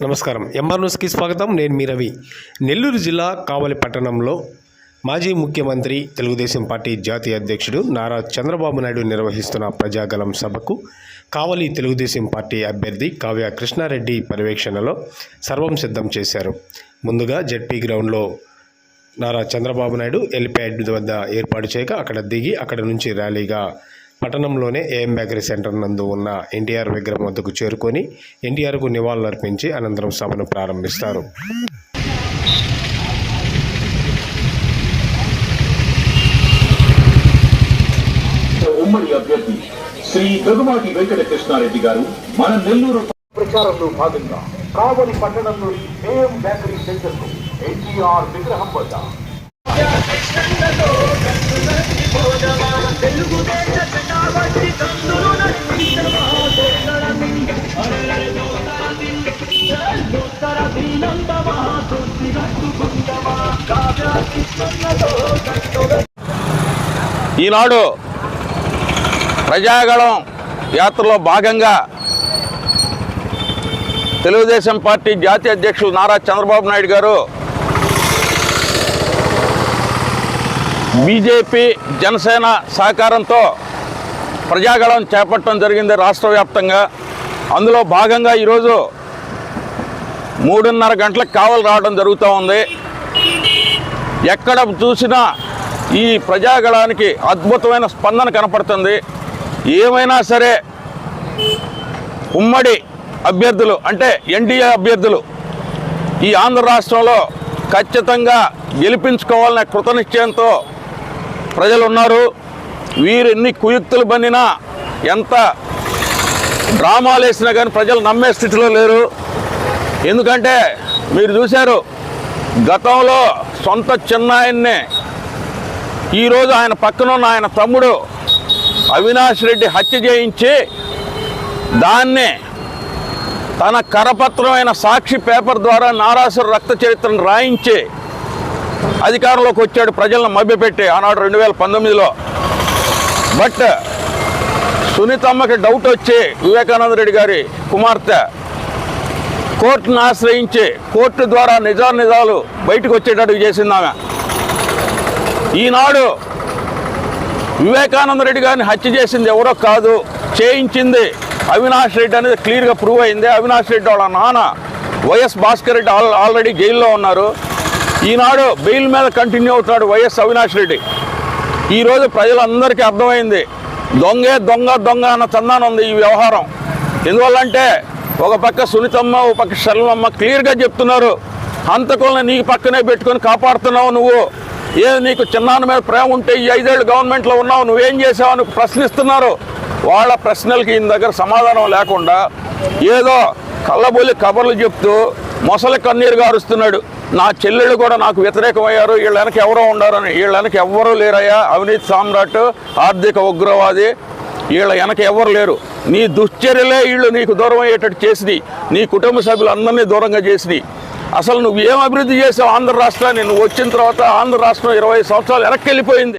నమస్కారం. ఎంఆర్ న్యూస్కి స్వాగతం. నేను మీ రవి. నెల్లూరు జిల్లా కావలి పట్టణంలో మాజీ ముఖ్యమంత్రి తెలుగుదేశం పార్టీ జాతీయ అధ్యక్షుడు నారా చంద్రబాబు నాయుడు నిర్వహిస్తున్న ప్రజాగళం సభకు కావలి తెలుగుదేశం పార్టీ అభ్యర్థి కావ్య కృష్ణారెడ్డి పర్యవేక్షణలో సర్వం సిద్ధం చేశారు. ముందుగా జెడ్పీ గ్రౌండ్లో నారా చంద్రబాబు నాయుడు హెలిప్యాడ్ వద్ద ఏర్పాటు చేయగా అక్కడ దిగి అక్కడ నుంచి ర్యాలీగా పట్టణంలోనే ఏఎం బేకరీ సెంటర్ నందు ఉన్న ఎన్టీఆర్ విగ్రహం వద్దకు చేరుకొని ఎన్టీఆర్కు నివాళులర్పించి అనంతరం సభను ప్రారంభిస్తారు. ఉమ్మడి అభ్యర్థి శ్రీ గగుమాటి వెంకట కృష్ణారెడ్డి గారు మన నెల్లూరు ప్రచారంలో భాగంగా కావలి పట్టణంలోని ఏఎం బేకరీ సెంటర్ ను ఎన్టీఆర్ విగ్రహం వద్ద ఈనాడు ప్రజాగళం యాత్రలో భాగంగా తెలుగుదేశం పార్టీ జాతీయ అధ్యక్షులు నారా చంద్రబాబు నాయుడు గారు బీజేపీ జనసేన సహకారంతో ప్రజాగళం చేపట్టడం జరిగింది రాష్ట్ర వ్యాప్తంగా. అందులో భాగంగా ఈరోజు 3:30 గంటలకు కావలి రావడం జరుగుతూ ఉంది. ఎక్కడ చూసినా ఈ ప్రజాగళానికి అద్భుతమైన స్పందన కనపడుతుంది. ఏమైనా సరే ఉమ్మడి అభ్యర్థులు అంటే ఎన్డీఏ అభ్యర్థులు ఈ ఆంధ్ర రాష్ట్రంలో ఖచ్చితంగా గెలిపించుకోవాలనే కృతనిశ్చయంతో ప్రజలు ఉన్నారు. వీరు ఎన్ని కుయుక్తులు బన్నినా ఎంత డ్రామాలు వేసినా కానీ ప్రజలు నమ్మే స్థితిలో లేరు. ఎందుకంటే మీరు చూశారు, గతంలో సొంత చిన్నాయన్నే ఈరోజు ఆయన పక్కనున్న ఆయన తమ్ముడు అవినాష్ రెడ్డి హత్య చేయించి దాన్ని తన కరపత్రమైన సాక్షి పేపర్ ద్వారా నారాసుర రక్త చరిత్రను రాయించి అధికారంలోకి వచ్చాడు, ప్రజలను మభ్యపెట్టి ఆనాడు 2019లో. బట్ సునీతమ్మకి డౌట్ వచ్చి వివేకానంద రెడ్డి గారి కుమార్తె కోర్టును ఆశ్రయించి కోర్టు ద్వారా నిజాలు బయటకు వచ్చేటట్టు చేసింది ఆమె. ఈనాడు వివేకానంద రెడ్డి గారిని హత్య చేసింది ఎవరో కాదు, చేయించింది అవినాష్ రెడ్డి అనేది క్లియర్గా ప్రూవ్ అయింది. అవినాష్ రెడ్డి వాళ్ళ నాన్న వైఎస్ భాస్కర్ రెడ్డి ఆల్రెడీ జైల్లో ఉన్నారు. ఈనాడు బెయిల్ మీద కంటిన్యూ అవుతున్నాడు వైఎస్ అవినాష్ రెడ్డి. ఈరోజు ప్రజలందరికీ అర్థమైంది, దొంగే దొంగ అన్న చందానం ఉంది ఈ వ్యవహారం. ఎందువల్లంటే ఒక పక్క సునీతమ్మ, ఒక పక్క శర్మమ్మ క్లియర్గా చెప్తున్నారు, హంతకులను నీ పక్కనే పెట్టుకొని కాపాడుతున్నావు నువ్వు. నీకు చిన్నాన్న మీద ప్రేమ ఉంటే ఈ 5 ఏళ్ళు గవర్నమెంట్లో ఉన్నావు, నువ్వేం చేసావు అని ప్రశ్నిస్తున్నారు. వాళ్ళ ప్రశ్నలకి ఈయన దగ్గర సమాధానం లేకుండా ఏదో కళ్ళబొల్లి కబర్లు చెప్తూ మొసలి కన్నీరు గారుస్తున్నాడు. నా చెల్లెళ్ళు కూడా నాకు వ్యతిరేకమయ్యారు, వీళ్ళ వెనక ఎవరో ఉండారని. వీళ్ళ వెనక ఎవ్వరూ లేరయ్యా, అవినీతి సామ్రాట్, ఆర్థిక ఉగ్రవాది, వీళ్ళ వెనక ఎవరు లేరు. నీ దుశ్చర్యలే వీళ్ళు నీకు దూరం అయ్యేటట్టు చేసినాయి, నీ కుటుంబ సభ్యులందరినీ దూరంగా చేసినాయి. అసలు నువ్వు ఏం అభివృద్ధి చేసావు ఆంధ్ర రాష్ట్రాన్ని? నువ్వు వచ్చిన తర్వాత ఆంధ్ర రాష్ట్రం 20 సంవత్సరాలు వెనక్కి వెళ్ళిపోయింది.